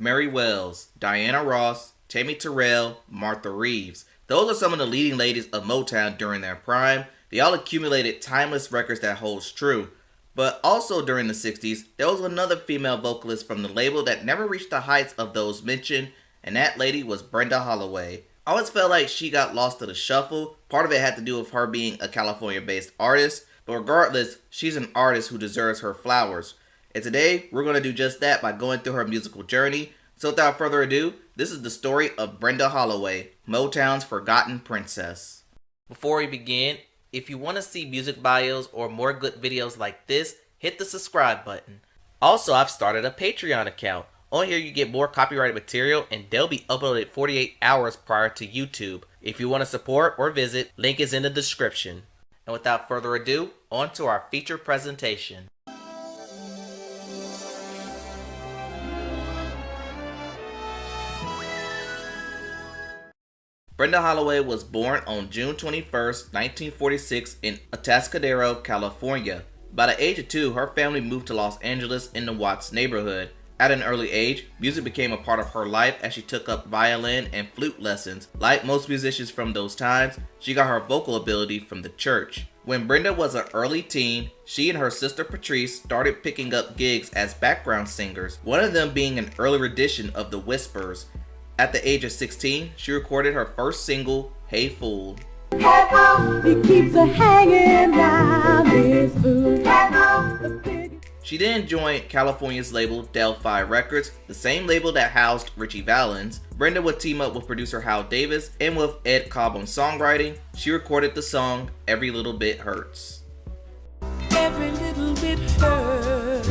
Mary Wells, Diana Ross, Tammy Terrell, Martha Reeves. Those are some of the leading ladies of Motown during their prime. They all accumulated timeless records that holds true. But also during the 60s, there was another female vocalist from the label that never reached the heights of those mentioned, and that lady was Brenda Holloway. I always felt like she got lost to the shuffle. Part of it had to do with her being a California-based artist, but regardless, she's an artist who deserves her flowers. And today, we're going to do just that by going through her musical journey. So without further ado, this is the story of Brenda Holloway, Motown's forgotten princess. Before we begin, if you want to see music bios or more good videos like this, hit the subscribe button. Also, I've started a Patreon account. On here you get more copyrighted material and they'll be uploaded 48 hours prior to YouTube. If you want to support or visit, link is in the description. And without further ado, on to our feature presentation. Brenda Holloway was born on June 21, 1946 in Atascadero, California. By the age of 2, her family moved to Los Angeles in the Watts neighborhood. At an early age, music became a part of her life as she took up violin and flute lessons. Like most musicians from those times, she got her vocal ability from the church. When Brenda was an early teen, she and her sister Patrice started picking up gigs as background singers, one of them being an early rendition of The Whispers. At the age of 16, she recorded her first single, Hey Fool. Hey fool, he keeps a hanging round his food. Hey fool. She then joined California's label Delphi Records, the same label that housed Ritchie Valens. Brenda would team up with producer Hal Davis, and with Ed Cobb on songwriting, she recorded the song Every Little Bit Hurts. Every little bit hurts.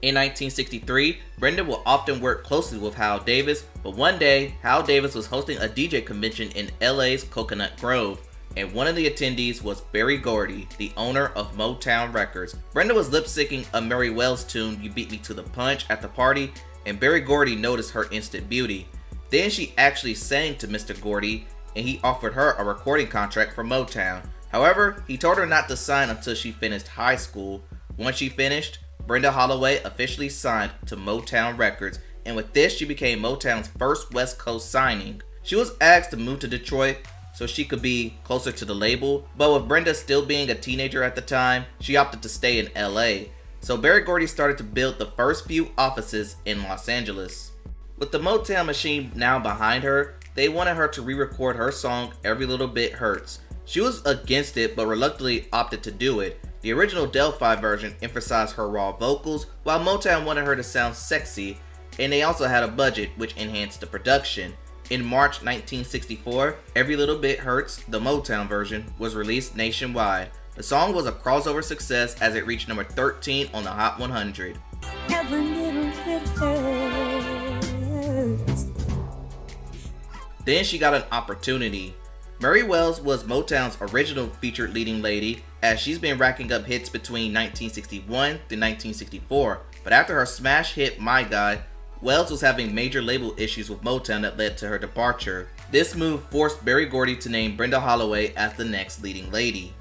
In 1963, Brenda would often work closely with Hal Davis, but one day, Hal Davis was hosting a DJ convention in LA's Coconut Grove, and one of the attendees was Berry Gordy, the owner of Motown Records. Brenda was lip-syncing a Mary Wells tune, You Beat Me to the Punch, at the party, and Berry Gordy noticed her instant beauty. Then she actually sang to Mr. Gordy, and he offered her a recording contract for Motown. However, he told her not to sign until she finished high school. Once she finished, Brenda Holloway officially signed to Motown Records, and with this she became Motown's first West Coast signing. She was asked to move to Detroit so she could be closer to the label, but with Brenda still being a teenager at the time, she opted to stay in LA. So Berry Gordy started to build the first few offices in Los Angeles. With the Motown machine now behind her, they wanted her to re-record her song Every Little Bit Hurts. She was against it but reluctantly opted to do it. The original Delphi version emphasized her raw vocals, while Motown wanted her to sound sexy, and they also had a budget which enhanced the production. In March 1964, Every Little Bit Hurts, the Motown version, was released nationwide. The song was a crossover success as it reached number 13 on the Hot 100. Every little bit hurts. Then she got an opportunity. Mary Wells was Motown's original featured leading lady, as she's been racking up hits between 1961 to 1964. But after her smash hit My God, Wells was having major label issues with Motown that led to her departure. This move forced Berry Gordy to name Brenda Holloway as the next leading lady.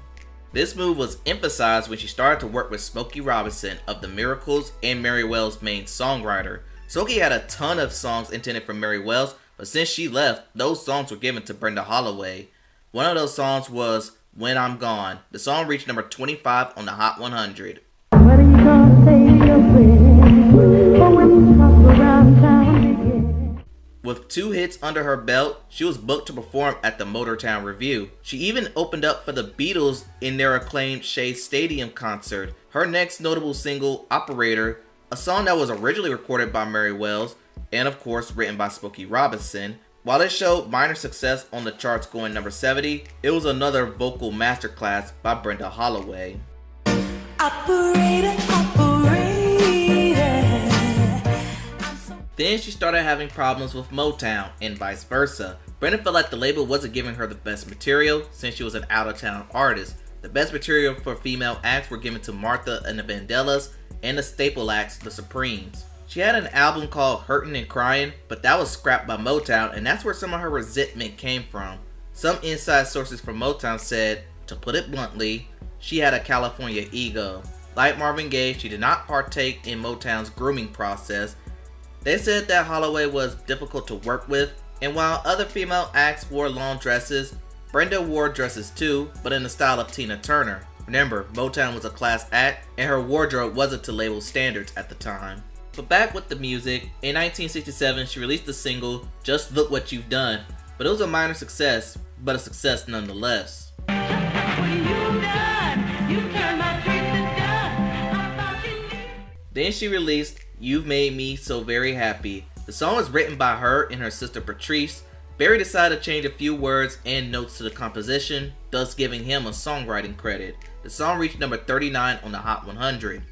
This move was emphasized when she started to work with Smokey Robinson of The Miracles and Mary Wells' main songwriter. Smokey had a ton of songs intended for Mary Wells, but since she left, those songs were given to Brenda Holloway. One of those songs was When I'm Gone. The song reached number 25 on the Hot 100. What are you gonna say to your friends when you come around town again? With 2 hits under her belt, she was booked to perform at the Motown Revue. She even opened up for the Beatles in their acclaimed Shea Stadium concert. Her next notable single, Operator, a song that was originally recorded by Mary Wells, and of course written by Smokey Robinson. While it showed minor success on the charts going number 70, it was another vocal masterclass by Brenda Holloway. Operator, operator. Then she started having problems with Motown and vice versa. Brenda felt like the label wasn't giving her the best material since she was an out-of-town artist. The best material for female acts were given to Martha and the Vandellas, and the staple acts, the Supremes. She had an album called Hurtin' and Crying, but that was scrapped by Motown, and that's where some of her resentment came from. Some inside sources from Motown said, to put it bluntly, she had a California ego. Like Marvin Gaye, she did not partake in Motown's grooming process. They said that Holloway was difficult to work with, and while other female acts wore long dresses, Brenda wore dresses too, but in the style of Tina Turner. Remember, Motown was a class act, and her wardrobe wasn't to label standards at the time. But back with the music, in 1967 she released the single, Just Look What You've Done, but it was a minor success, but a success nonetheless. Then she released You've Made Me So Very Happy. The song was written by her and her sister Patrice. Barry decided to change a few words and notes to the composition, thus giving him a songwriting credit. The song reached number 39 on the Hot 100.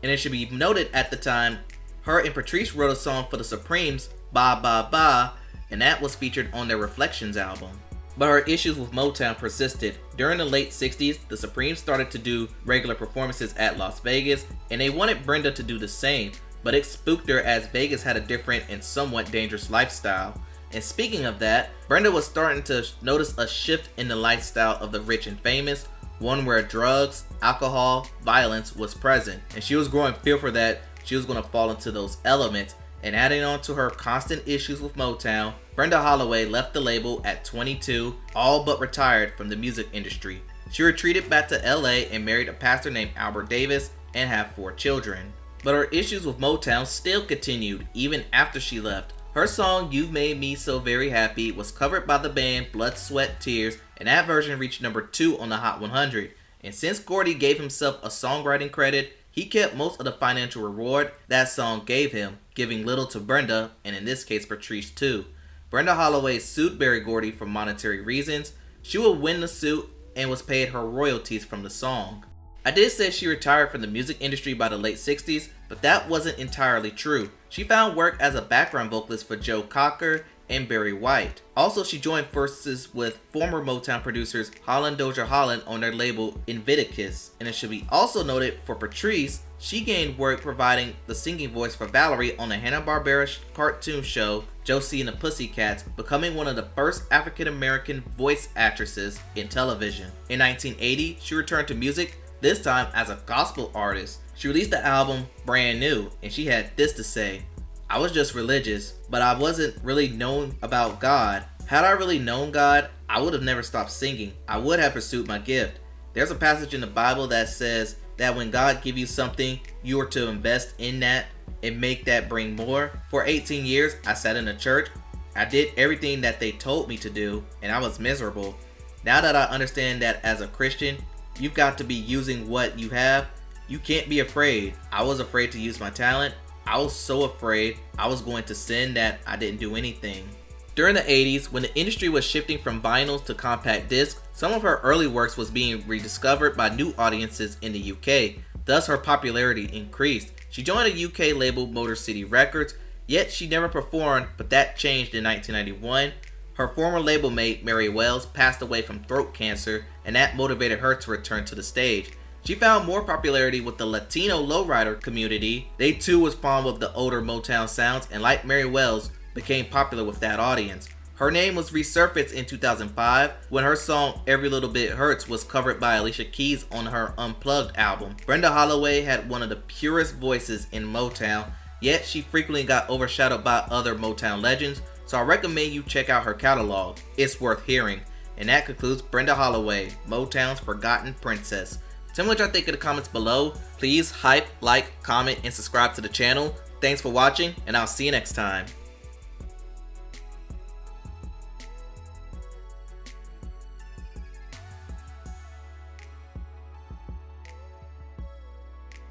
And it should be noted at the time, her and Patrice wrote a song for the Supremes, Ba Ba Ba, and that was featured on their Reflections album. But her issues with Motown persisted. During the late 60s, the Supremes started to do regular performances at Las Vegas, and they wanted Brenda to do the same, but it spooked her as Vegas had a different and somewhat dangerous lifestyle. And speaking of that, Brenda was starting to notice a shift in the lifestyle of the rich and famous, one where drugs, alcohol, violence was present, and she was growing fearful that she was going to fall into those elements. And adding on to her constant issues with Motown, Brenda Holloway left the label at 22, all but retired from the music industry. She retreated back to LA and married a pastor named Albert Davis and have 4 children. But her issues with Motown still continued even after she left. Her song You've Made Me So Very Happy was covered by the band Blood, Sweat, Tears, and that version reached number 2 on the Hot 100. And since Gordy gave himself a songwriting credit, he kept most of the financial reward that song gave him, giving little to Brenda, and in this case Patrice too. Brenda Holloway sued Berry Gordy for monetary reasons. She would win the suit and was paid her royalties from the song. I did say she retired from the music industry by the late 60s, but that wasn't entirely true. She found work as a background vocalist for Joe Cocker and Barry White. Also, she joined forces with former Motown producers Holland Dozier Holland on their label Invictus. And it should be also noted for Patrice, she gained work providing the singing voice for Valerie on the Hanna-Barbera cartoon show Josie and the Pussycats, becoming one of the first African-American voice actresses in television. In 1980, she returned to music, this time as a gospel artist. She released the album Brand New, and she had this to say: I was just religious, but I wasn't really known about God. Had I really known God, I would have never stopped singing. I would have pursued my gift. There's a passage in the Bible that says that when God gives you something, you are to invest in that and make that bring more. For 18 years, I sat in a church. I did everything that they told me to do, and I was miserable. Now that I understand that as a Christian, you've got to be using what you have. You can't be afraid. I was afraid to use my talent. I was so afraid I was going to sin that I didn't do anything. During the 80s, when the industry was shifting from vinyls to compact discs, some of her early works was being rediscovered by new audiences in the UK. Thus, her popularity increased. She joined a UK label, Motor City Records, yet she never performed, but that changed in 1991. Her former label mate, Mary Wells, passed away from throat cancer, and that motivated her to return to the stage. She found more popularity with the Latino lowrider community. They too was fond of the older Motown sounds, and like Mary Wells, became popular with that audience. Her name was resurfaced in 2005 when her song Every Little Bit Hurts was covered by Alicia Keys on her Unplugged album. Brenda Holloway had one of the purest voices in Motown, yet she frequently got overshadowed by other Motown legends, so I recommend you check out her catalog. It's worth hearing. And that concludes Brenda Holloway, Motown's Forgotten Princess. Tell me what y'all think in the comments below. Please hype, like, comment, and subscribe to the channel. Thanks for watching, and I'll see you next time.